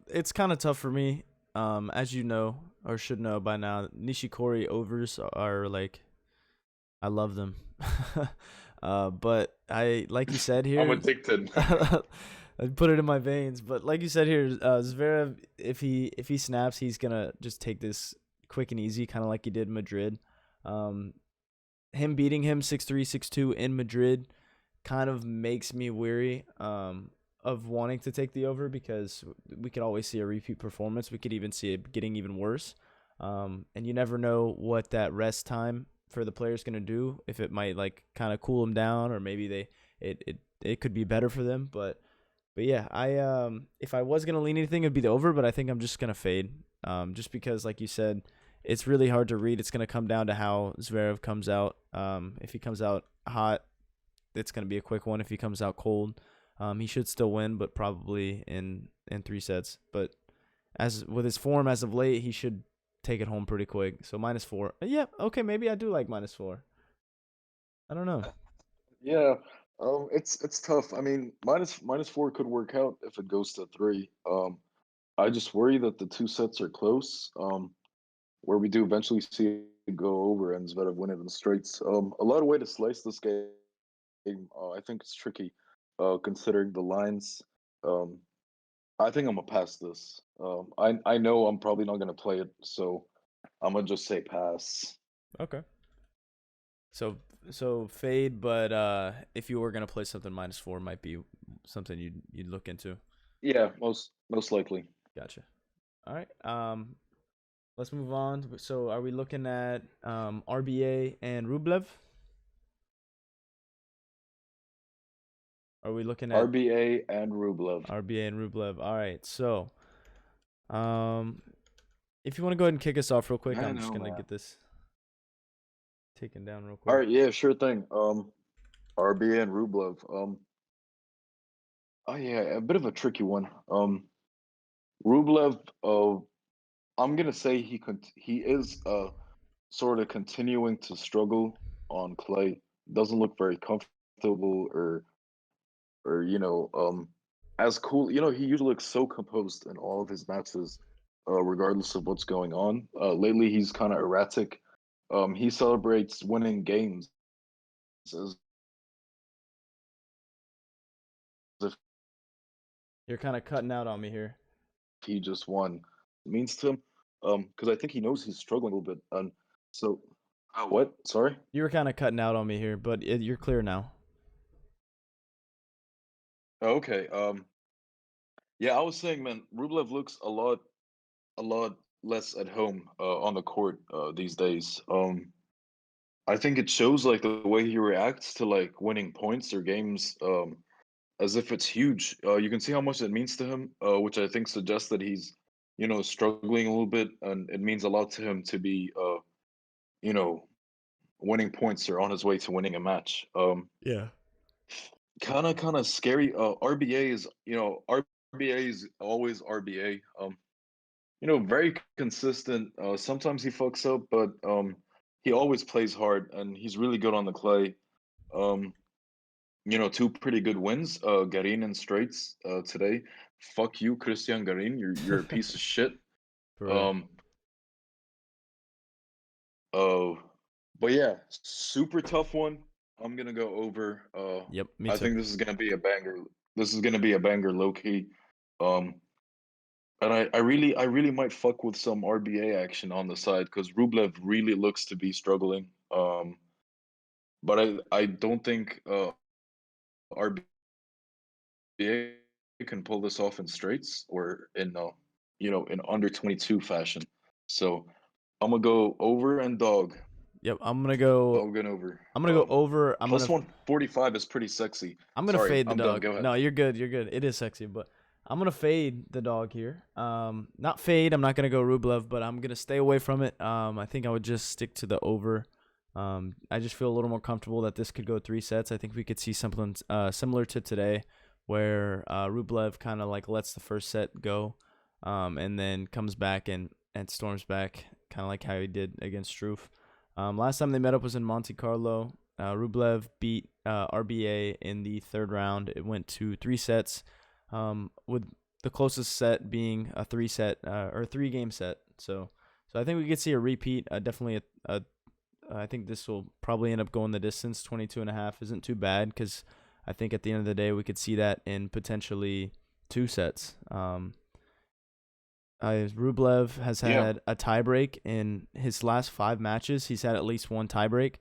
it's kind of tough for me. As you know or should know by now, Nishikori overs are like I love them. But I like you said I'm here, addicted. I put it in my veins. But like you said here, Zverev, if he snaps, he's gonna just take this quick and easy, kind of like he did in Madrid. Um, him beating him 6-3, 6-2 in Madrid kind of makes me weary of wanting to take the over because we could always see a repeat performance. We could even see it getting even worse. And you never know what that rest time for the player's going to do, if it might like kind of cool them down, or maybe it could be better for them. But yeah, I if I was going to lean anything, it'd be the over, but I think I'm just going to fade. Just because like you said, it's really hard to read. It's going to come down to how Zverev comes out. If he comes out hot, it's going to be a quick one. If he comes out cold, he should still win, but probably in 3 sets. But as with his form as of late, he should take it home pretty quick. So -4. Yeah, okay, maybe I do like -4. I don't know. Yeah, it's tough. I mean, minus 4 could work out if it goes to 3. I just worry that the two sets are close. Where we do eventually see it go over and Zverev win it in straights. A lot of way to slice this game. I think it's tricky, considering the lines. Um, I think I'm gonna pass this. I know I'm probably not gonna play it, so I'm gonna just say pass. Okay. So so fade, but if you were gonna play something -4, might be something you'd look into. Yeah, most likely. Gotcha. All right. Let's move on. So are we looking at RBA and Rublev? Are we looking at RBA and Rublev. RBA and Rublev? All right. So um, if you want to go ahead and kick us off real quick, I I'm just know, gonna man. get this taken down real All quick. right, yeah, sure thing. RBA and Rublev. Oh yeah, a bit of a tricky one. Rublev. I'm gonna say he is sort of continuing to struggle on clay. Doesn't look very comfortable or as cool. He usually looks so composed in all of his matches, regardless of what's going on. Lately, he's kind of erratic. He celebrates winning games as if You're kind of cutting out on me here. he just won. It means to him, because I think he knows he's struggling a little bit. And so, what? Sorry. You were kind of cutting out on me here, but you're clear now. Oh, okay. Yeah, I was saying, man, Rublev looks a lot less at home on the court these days. I think it shows like the way he reacts to like winning points or games, as if it's huge. You can see how much it means to him, which I think suggests that he's, struggling a little bit, and it means a lot to him to be, you know, winning points or on his way to winning a match. Yeah. Kind of scary. RBA is, RBA is always RBA. Very consistent. Sometimes he fucks up, but he always plays hard, and he's really good on the clay. Um, two pretty good wins. Garin and straights today. Fuck you, Christian Garin. You're a piece of shit. For real. Um, uh, but yeah, super tough one. I'm gonna go over. Yep, me I too. think this is gonna be a banger. This is gonna be a banger, low key. Um, and I really might fuck with some RBA action on the side because Rublev really looks to be struggling. But I don't think RBA can pull this off in straights or in under 22 fashion. So I'm gonna go over and dog. Yep, I'm gonna go. I'll get over. I'm gonna go over. Plus 145 is pretty sexy. I'm gonna Sorry, fade the I'm done. dog. Go ahead. No, you're good. You're good. It is sexy, but I'm gonna fade the dog here. Not fade. I'm not gonna go Rublev, but I'm gonna stay away from it. I think I would just stick to the over. I just feel a little more comfortable that this could go 3 sets. I think we could see something similar to today, where Rublev kind of like lets the first set go, and then comes back and storms back, kind of like how he did against Struff. Last time they met up was in Monte Carlo. Rublev beat RBA in the third round. It went to 3 sets, with the closest set being a 3 set or 3 game set. So I think we could see a repeat. Definitely I think this will probably end up going the distance. 22.5 isn't too bad because I think at the end of the day we could see that in potentially 2 sets. Rublev has Yeah, had a tiebreak in his last 5 matches. He's had at least one tiebreak.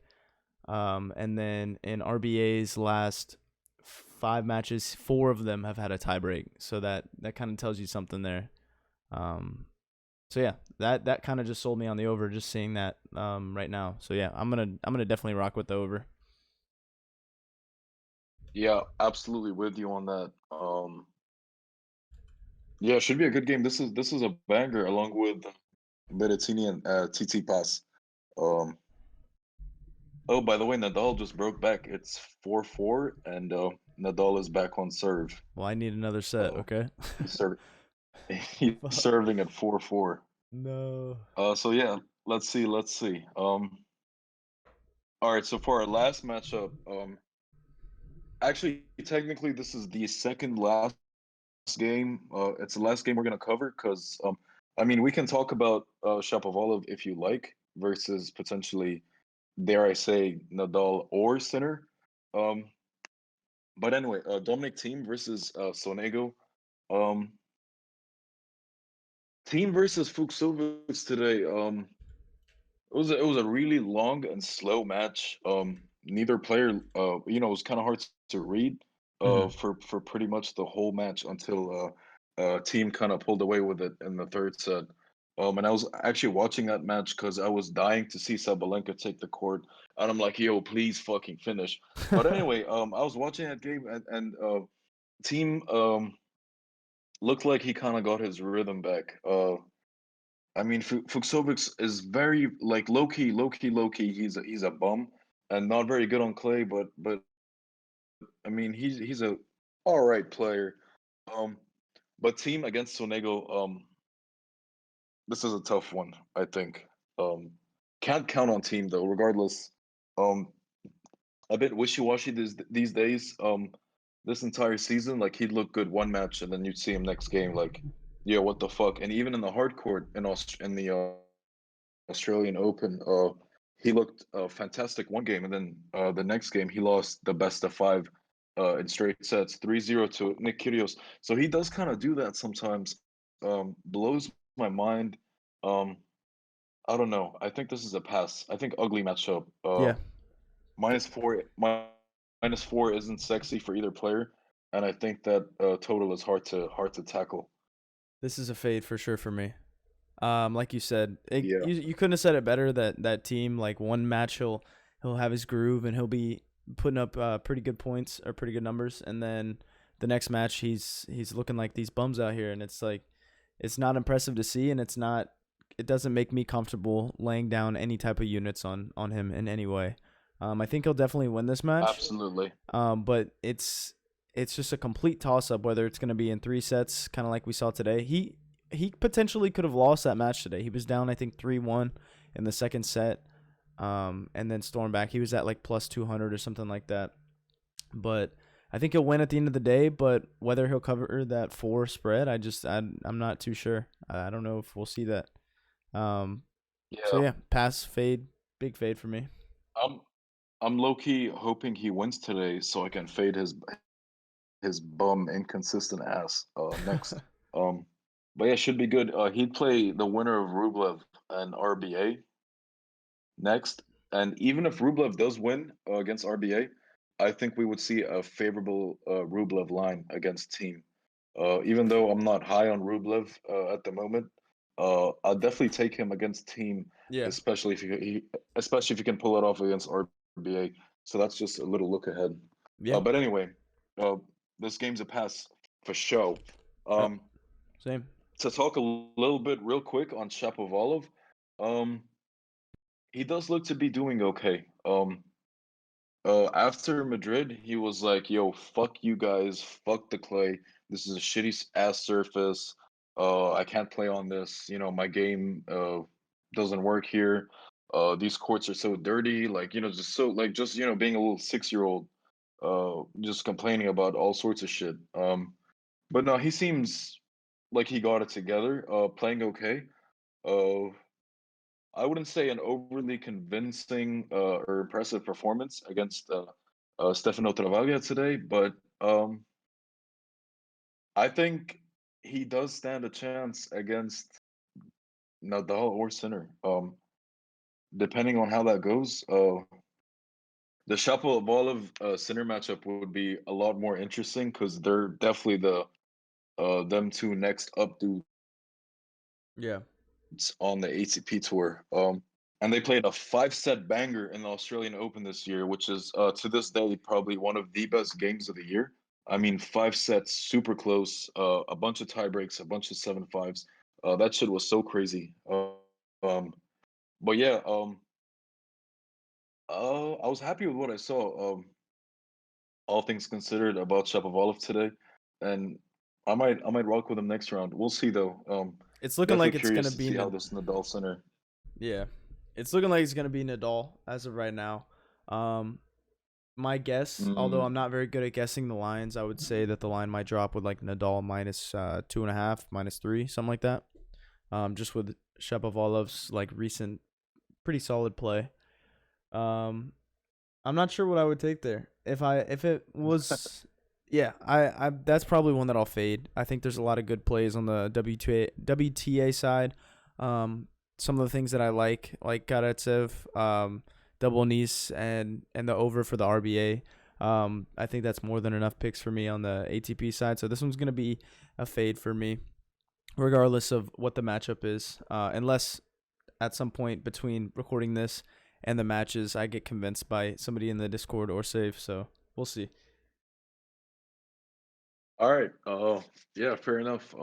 And then in RBA's last 5 matches, 4 of them have had a tiebreak. So that kind of tells you something there. So yeah, that kind of just sold me on the over, just seeing that right now. So yeah, I'm gonna definitely rock with the over. yeah, absolutely with you on that. Yeah, it should be a good game. This is a banger along with Berrettini and TT Pass. Um, oh, by the way, Nadal just broke back. It's 4-4, and Nadal is back on serve. Well, I need another set. Uh, Okay. he's serv he's Fuck. serving at 4-4. No. So yeah, let's see. All right, so for our last matchup, actually, technically, this is the second last game. It's the last game we're gonna cover because, I mean, we can talk about Shapovalov if you like, versus potentially, dare I say, Nadal or Sinner. Um, but anyway, Dominic Thiem versus Sonego. Um, Thiem versus Fuchsovich today. It was a really long and slow match. Neither player, it was kind of hard to read. Hmm. For pretty much the whole match until team kind of pulled away with it in the third set. And I was actually watching that match because I was dying to see Sabalenka take the court, and I'm like, yo, please fucking finish. But anyway, I was watching that game, and team looked like he kind of got his rhythm back. I mean, Fuchsovics is very like low key. He's a bum and not very good on clay, but I mean, he's a all right player. Um, but team against Sonego, this is a tough one. I think. Um, can't count on team though. Regardless, um, a bit wishy-washy these days. This entire season, like he'd look good one match, and then you'd see him next game, like, yeah, what the fuck? And even in the hard court in the Australian Open, he looked fantastic one game, and then the next game he lost the best of five in straight sets, 3-0 to Nick Kyrgios. So he does kind of do that sometimes. Blows my mind. Um, I don't know. I think this is a pass. I think ugly matchup. Yeah, Minus four isn't sexy for either player, and I think that total is hard to tackle. this is a fade for sure for me. Like you said, Yeah, you couldn't have said it better. That team, like one match, he'll have his groove and he'll be putting up pretty good points or pretty good numbers, and then the next match he's looking like these bums out here, and it's like it's not impressive to see, and it doesn't make me comfortable laying down any type of units on him in any way. I think he'll definitely win this match. absolutely. But it's just a complete toss up whether it's going to be in 3 sets, kind of like we saw today. He potentially could have lost that match today. He was down, I think 3-1 in the second set, and then stormed back. He was at like plus 200 or something like that. But I think he'll win at the end of the day. But whether he'll cover that 4 spread, I'm not too sure. I don't know if we'll see that. Um, so Yeah, yeah, pass fade, big fade for me. I'm I'm low key hoping he wins today so I can fade his bum inconsistent ass next. Um, but yeah, should be good. He'd play the winner of Rublev and RBA next, and even if Rublev does win against RBA, I think we would see a favorable Rublev line against Team. Even though I'm not high on Rublev at the moment, I'll definitely take him against team, Yeah. especially if especially if you can pull it off against RBA. So that's just a little look ahead. Yeah. But anyway, uh, this game's a pass for show. Yep. Um, Same. to talk a little bit real quick on Shapovalov, um, he does look to be doing okay. After Madrid, he was like, "Yo, fuck you guys, fuck the clay. This is a shitty ass surface. I can't play on this. You know, my game doesn't work here. These courts are so dirty. Like, you know, just so like just you know, being a little 6-year-old, just complaining about all sorts of shit. But no, he seems like he got it together. Playing okay. Uh, I wouldn't say an overly convincing or impressive performance against Stefano Travaglia today, but I think he does stand a chance against Nadal or Sinner. Depending on how that goes, the Shapovalov Sinner matchup would be a lot more interesting because they're definitely them two next up dudes Yeah. on the ATP tour. And they played a 5-set banger in the Australian Open this year, which is to this day probably one of the best games of the year. I mean, 5 sets, super close, a bunch of tie breaks, a bunch of 7-5s. That shit was so crazy. Um, but yeah, I was happy with what I saw. All things considered about Shapovalov today, and I might rock with him next round. We'll see though. It's looking like Definitely it's gonna curious to be see how this Nadal Center. yeah. It's looking like it's gonna be Nadal as of right now. My guess, although I'm Mm, not very good at guessing the lines, I would say that the line might drop with like Nadal minus 2.5, -3, something like that. Just with Shapovalov's like recent pretty solid play. Um, I'm not sure what I would take there. If it was, yeah, I that's probably one that I'll fade. I think there's a lot of good plays on the WTA side. Um, some of the things that I like Karatsev, double Nice and the over for the RBA. I think that's more than enough picks for me on the ATP side. So this one's gonna be a fade for me, regardless of what the matchup is. Unless at some point between recording this and the matches, I get convinced by somebody in the Discord or save. So we'll see. all right. Yeah, fair enough.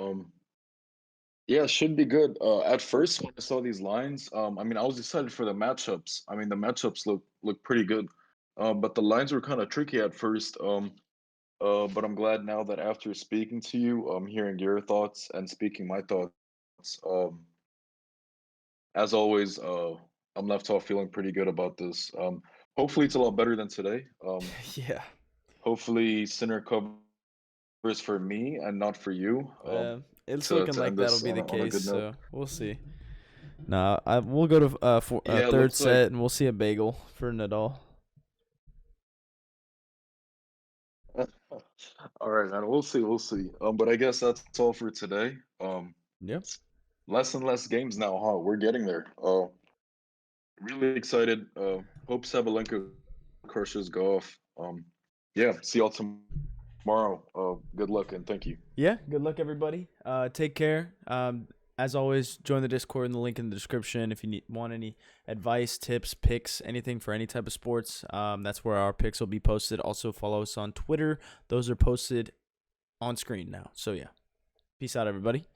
Yeah, should be good. At first, when I saw these lines, I mean, I was excited for the matchups. I mean, the matchups look pretty good, but the lines were kind of tricky at first. But I'm glad now that after speaking to you, hearing your thoughts and speaking my thoughts, as always, I'm left off feeling pretty good about this. Hopefully, it's a lot better than today. Yeah. Hopefully, Sinner covers for me and not for you. It's To looking to like end that'll this be the on a case. good note. So we'll see. Nah, we'll go to for Yeah, it third looks like. set and we'll see a bagel for Nadal. All right, man. We'll see. We'll see. But I guess that's all for today. Yep. Less and less games now, huh? We're getting there. Really excited. Hope Sabalenka crushes golf. Yeah. See y'all tomorrow. Good luck and thank you. Yeah. Good luck, everybody. Take care. As always, join the Discord in the link in the description if you want any advice, tips, picks, anything for any type of sports. That's where our picks will be posted. Also, follow us on Twitter. Those are posted on screen now. So yeah. Peace out, everybody.